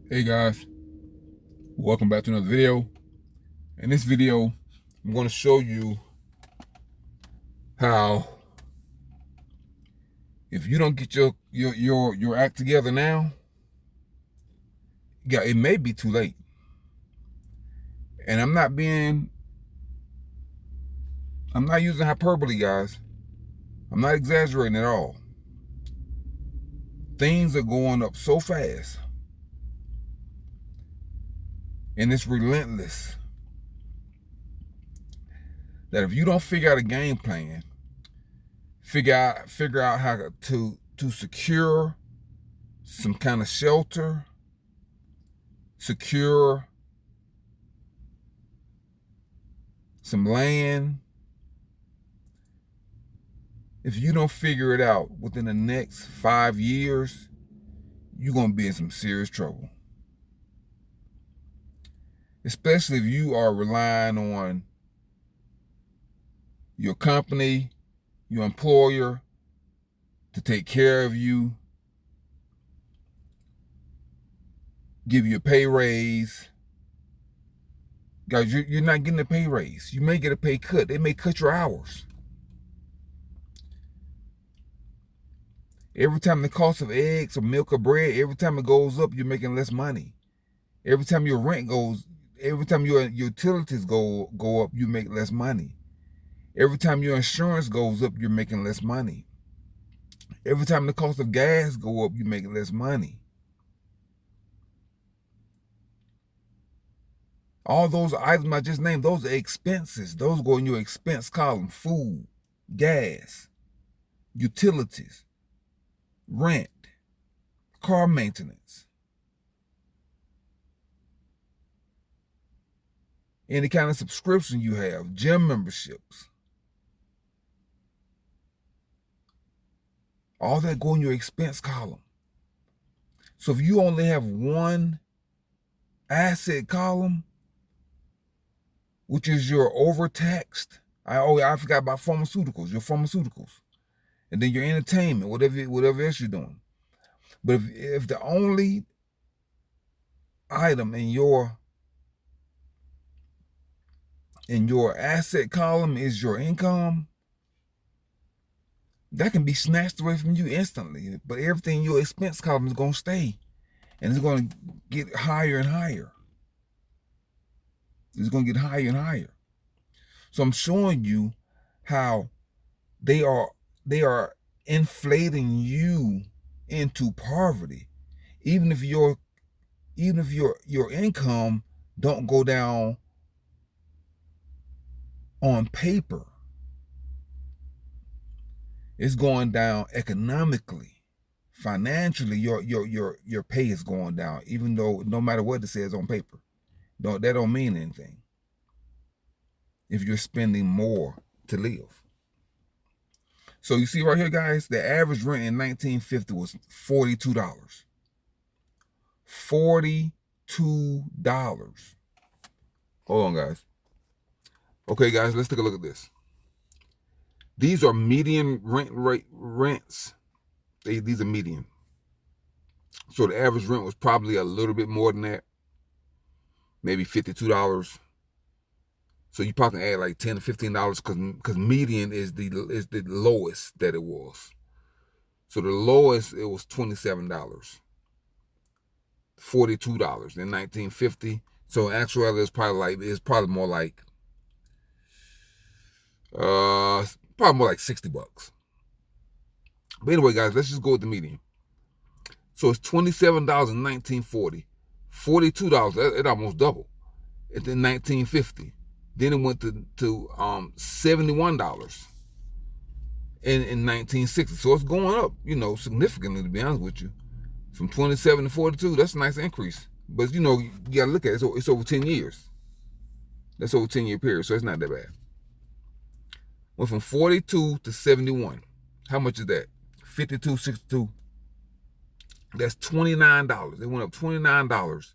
Hey guys, welcome back to another video. In this video, I'm going to show you how if you don't get your act together now, yeah, it may be too late. And I'm not using hyperbole, guys. I'm not exaggerating at all. Things are going up so fast, and it's relentless, that if you don't figure out a game plan, figure out how to secure some kind of shelter, secure some land. If you don't figure it out within the next 5 years, you're going to be in some serious trouble. Especially if you are relying on your company, your employer to take care of you, give you a pay raise. Guys, you're not getting a pay raise. You may get a pay cut. They may cut your hours. Every time the cost of eggs or milk or bread, every time it goes up, you're making less money. Every time your rent goes, every time your utilities go up, you make less money. Every time your insurance goes up, you're making less money. Every time the cost of gas go up, you make less money. All those items I just named, those are expenses. Those go in your expense column: food, gas, utilities, rent, car maintenance, any kind of subscription you have, gym memberships. All that go in your expense column. So if you only have one asset column, which is your overtaxed, I forgot about pharmaceuticals, your pharmaceuticals, and then your entertainment, whatever else you're doing. But if the only item in your asset column is your income, that can be snatched away from you instantly. But everything in your expense column is going to stay, and it's going to get higher and higher. It's going to get higher and higher. So I'm showing you how they are inflating you into poverty, even if your income don't go down on paper. It's going down economically, financially. Your pay is going down, even though no matter what it says on paper, that don't mean anything if you're spending more to live. So you see right here, guys, the average rent in 1950 was $42. $42. Hold on, guys. Okay, guys, let's take a look at this. These are median rents. These are median. So the average rent was probably a little bit more than that, maybe $52. So you probably add like $10 to $15 because median is the lowest that it was. So the lowest, it was $27, $42 in 1950. So actually, it's probably more like probably more like $60. But anyway, guys, let's just go with the median. So it's $27 in 1940, $42. It almost doubled. In 1950, then it went to $71 in 1960. So it's going up, significantly. To be honest with you, from 27 to 42, that's a nice increase. But you gotta look at it. It's over 10 years. That's over 10-year period, so it's not that bad. Went from 42 to 71. How much is that? 52, 62. That's $29. It went up $29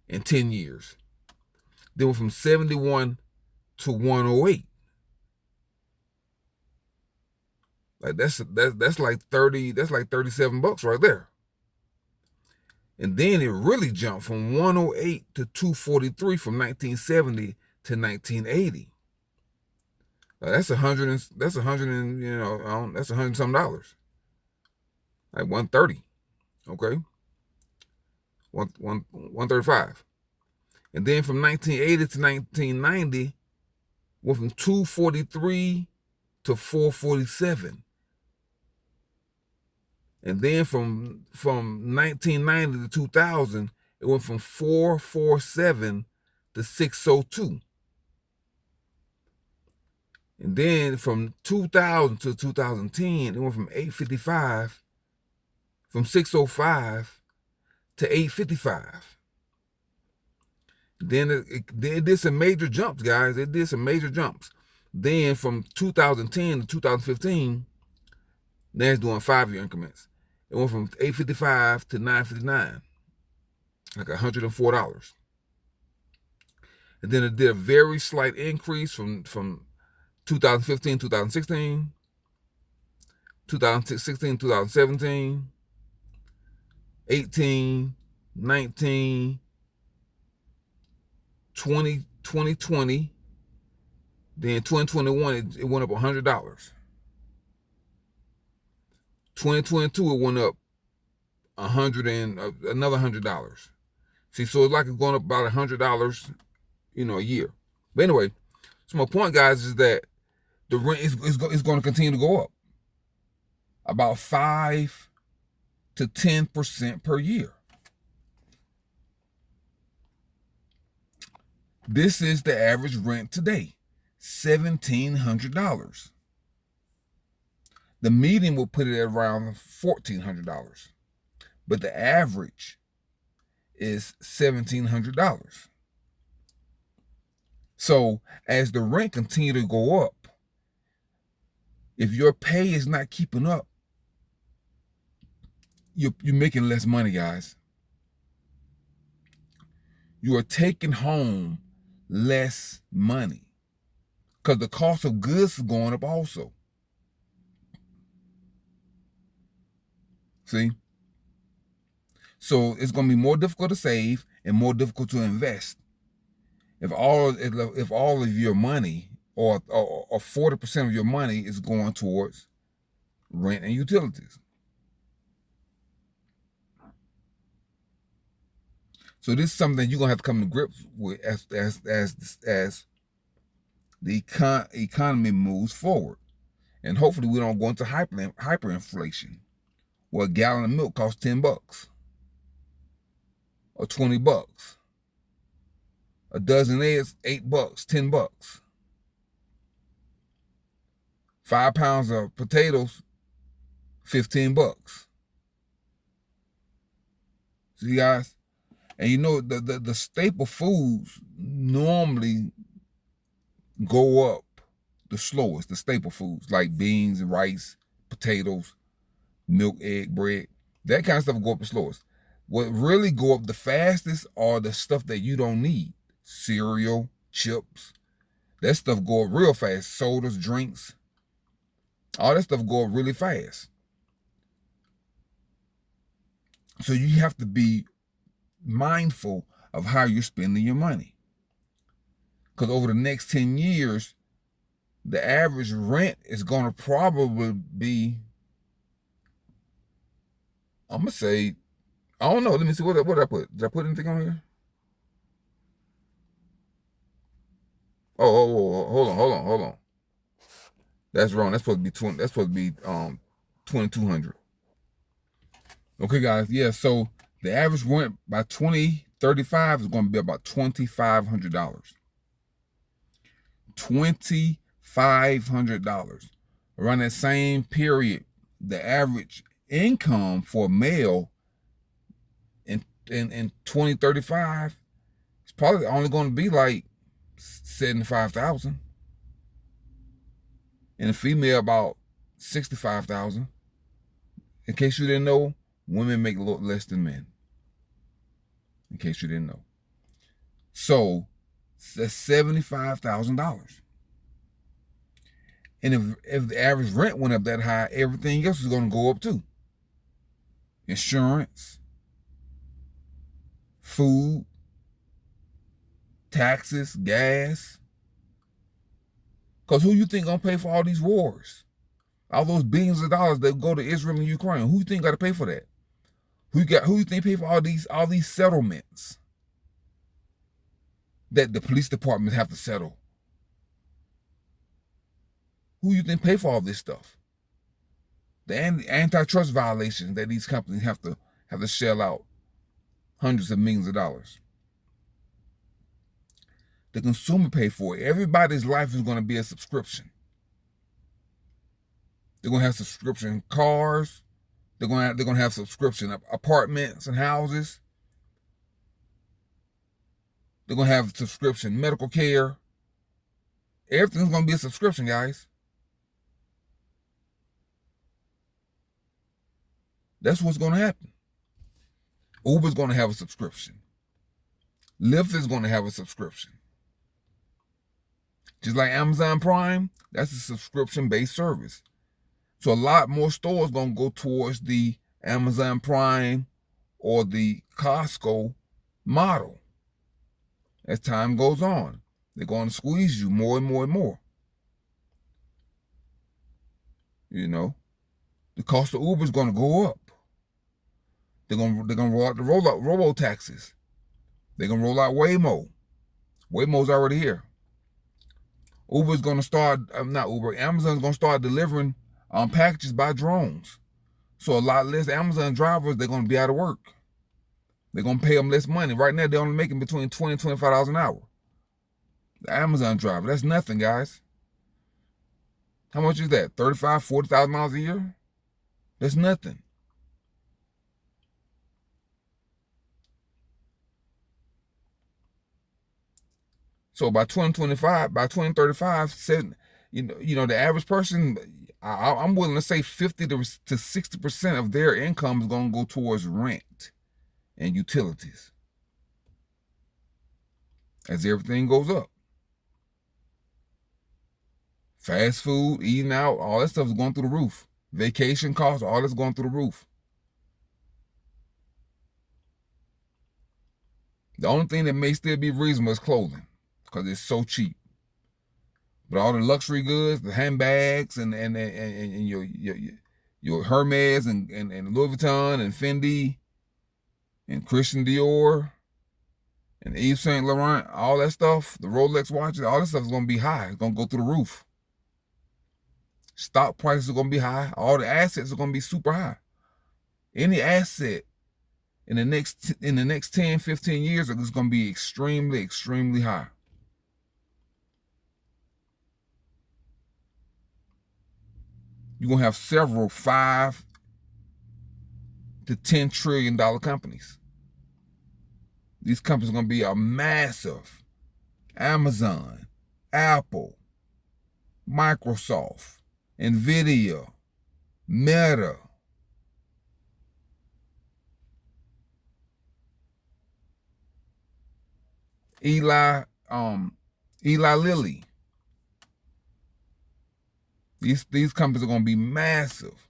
in 10 years. Then went from 71 to 108. Like that's like $37 right there. And then it really jumped from 108 to 243 from 1970 to 1980. That's that's a hundred and that's $100 some, like 130, okay, 135. And then from 1980 to 1990, went from 243 to 447. And then from 1990 to 2000, it went from 447 to 602. And then from 2000 to 2010, it went from 855, from 605 to 855. Then it did some major jumps, guys. It did some major jumps. Then from 2010 to 2015, now it's doing 5-year increments. It went from 855 to 959, like $104. And then it did a very slight increase from 2015, 2016, 2016, 2017, 18, 19, 2020, then 2021, it went up $100. 2022, it went up another $100. See, so it's like it's going up about $100, a year. But anyway, so my point, guys, is that the rent is going to continue to go up about 5 to 10% per year. This is the average rent today, $1,700. The median will put it at around $1,400, but the average is $1,700. So as the rent continue to go up, if your pay is not keeping up, you're making less money, guys. You are taking home less money because the cost of goods is going up also. See? So it's going to be more difficult to save and more difficult to invest. If all of your money or 40% of your money is going towards rent and utilities. So this is something you're gonna have to come to grips with as the economy moves forward, and hopefully we don't go into hyperinflation, where a gallon of milk costs $10 or $20, a dozen eggs $8, $10, 5 pounds of potatoes $15. See, guys. And the staple foods normally go up the slowest, the staple foods like beans and rice, potatoes, milk, egg, bread. That kind of stuff go up the slowest. What really go up the fastest are the stuff that you don't need. Cereal, chips. That stuff go up real fast. Sodas, drinks. All that stuff go up really fast. So you have to be mindful of how you're spending your money, because over the next 10 years the average rent is going to probably be, I'm gonna say, I don't know, let me see, what did I put anything on here? Oh, hold on, that's wrong. That's supposed to be 2,200. Okay, guys, yeah, so the average rent by 2035 is going to be about $2,500. $2,500. Around that same period, the average income for a male in 2035 is probably only going to be like $75,000, and a female about $65,000. In case you didn't know, women make a lot less than men. In case you didn't know. So that's $75,000. And if the average rent went up that high, everything else is going to go up too. Insurance, food, taxes, gas. Because who you think gonna pay for all these wars? All those billions of dollars that go to Israel and Ukraine. Who you think got to pay for that? Who you think pay for all these settlements that the police departments have to settle? Who you think pay for all this stuff? The antitrust violations that these companies have to shell out hundreds of millions of dollars. The consumer pay for it. Everybody's life is going to be a subscription. They're going to have subscription cars. They're going to have subscription apartments and houses. They're going to have subscription medical care. Everything's going to be a subscription, guys. That's what's going to happen. Uber's going to have a subscription. Lyft is going to have a subscription. Just like Amazon Prime, that's a subscription-based service. So a lot more stores going to go towards the Amazon Prime or the Costco model. As time goes on, they're going to squeeze you more and more and more. You know, the cost of Uber is going to go up. They're going to roll out robo-taxis. They're going to roll out Waymo. Waymo's already here. Uber's going to start, Amazon's going to start delivering packages by drones. So a lot less Amazon drivers, they're going to be out of work. They're going to pay them less money. Right now, they're only making between $20 and $25 an hour. The Amazon driver, that's nothing, guys. How much is that? $35,000, $40,000 a year? That's nothing. So by 2025, by 2035, you know, the average person, I'm willing to say 50 to 60% of their income is going to go towards rent and utilities as everything goes up. Fast food, eating out, all that stuff is going through the roof. Vacation costs, all that's going through the roof. The only thing that may still be reasonable is clothing, because it's so cheap. But all the luxury goods, the handbags, and your Hermes and Louis Vuitton and Fendi and Christian Dior and Yves Saint Laurent, all that stuff, the Rolex watches, all that stuff is going to be high. It's going to go through the roof. Stock prices are going to be high. All the assets are going to be super high. Any asset in the next 10, 15 years is going to be extremely, extremely high. You're going to have several $5 to $10 trillion companies. These companies are going to be a massive. Amazon, Apple, Microsoft, Nvidia, Meta. Eli Lilly. These companies are going to be massive,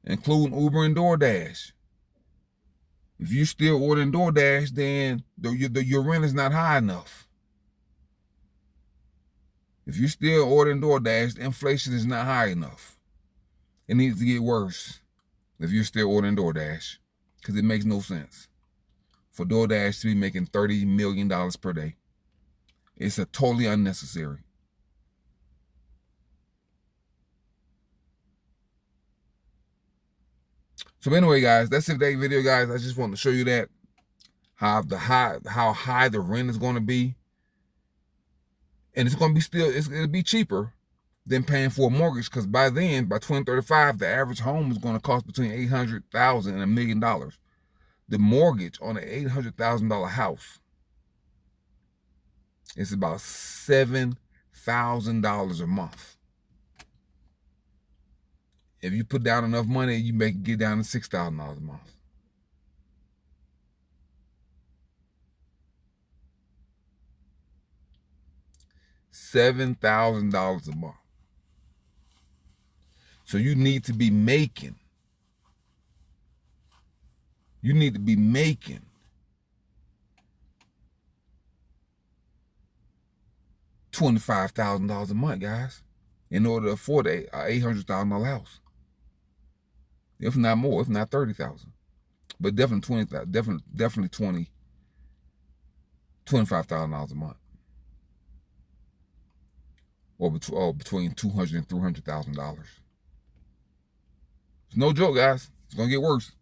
including Uber and DoorDash. If you're still ordering DoorDash, then your rent is not high enough. If you're still ordering DoorDash, the inflation is not high enough. It needs to get worse if you're still ordering DoorDash, because it makes no sense for DoorDash to be making $30 million per day. It's totally unnecessary. So anyway, guys, that's it for today's video, guys. I just want to show you that how high the rent is going to be, and it's going to be it'll be cheaper than paying for a mortgage, because by then, by 2035, the average home is going to cost between $800,000 and $1 million. The mortgage on an $800,000 house is about $7,000 a month. If you put down enough money, you may get down to $6,000 a month. $7,000 a month. So you need to be making $25,000 a month, guys, in order to afford a $800,000 house. If not more, if not 30,000, but definitely $25,000 a month, or between $200,000 and $300,000. It's no joke, guys. It's gonna get worse.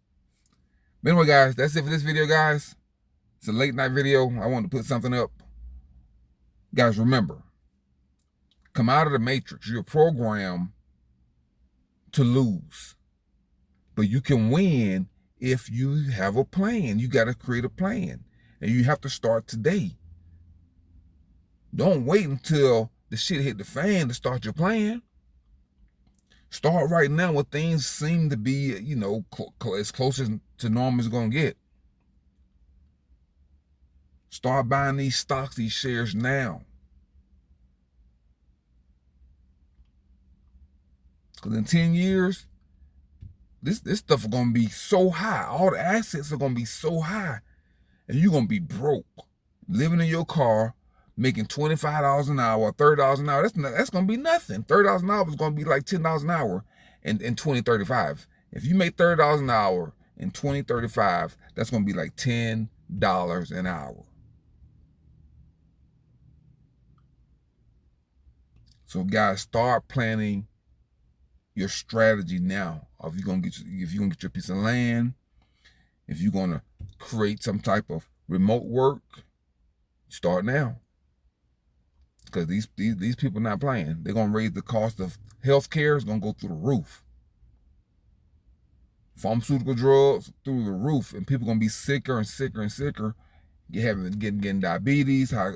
But anyway, guys, that's it for this video, guys. It's a late night video. I wanted to put something up. Guys, remember, come out of the matrix. You're programmed to lose, but you can win if you have a plan. You got to create a plan, and you have to start today. Don't wait until the shit hit the fan to start your plan. Start right now when things seem to be, you know, as close to normal as it's going to get. Start buying these stocks, these shares now. Because in 10 years, this stuff is going to be so high. All the assets are going to be so high. And you're going to be broke. Living in your car, making $25 an hour, $30 an hour. That's going to be nothing. $30 an hour is going to be like $10 an hour in 2035. If you make $30 an hour in 2035, that's going to be like $10 an hour. So guys, start planning your strategy now. If you're gonna get your piece of land, if you're gonna create some type of remote work, start now. Because these people not playing. They're gonna raise the cost of healthcare. It's gonna go through the roof. Pharmaceutical drugs through the roof, and people gonna be sicker and sicker and sicker. Getting diabetes, high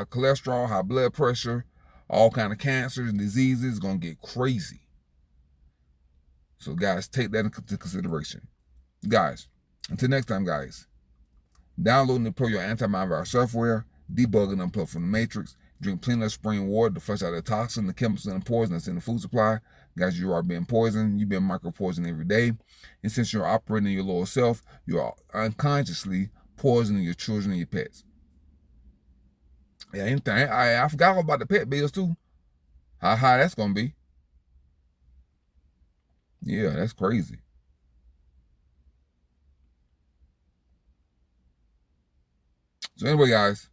cholesterol, high blood pressure. All kind of cancers and diseases is going to get crazy. So, guys, take that into consideration. Guys, until next time, guys, download and deploy your anti-malware software, debug and unplug from the matrix, drink plenty of spring water to flush out the toxin, the chemicals, and the poison that's in the food supply. Guys, you are being poisoned. You've been micro-poisoned every day. And since you're operating in your lower self, you are unconsciously poisoning your children and your pets. Yeah, anything. I forgot all about the pet bills too. How high that's gonna be. Yeah, that's crazy. So anyway, guys,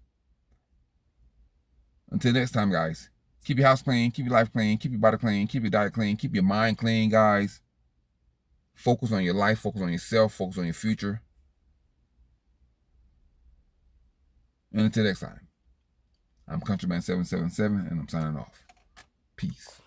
until next time, guys, keep your house clean, keep your life clean, keep your body clean, keep your diet clean, keep your mind clean, guys. Focus on your life, focus on yourself, focus on your future. And until next time, I'm Countryman777, and I'm signing off. Peace.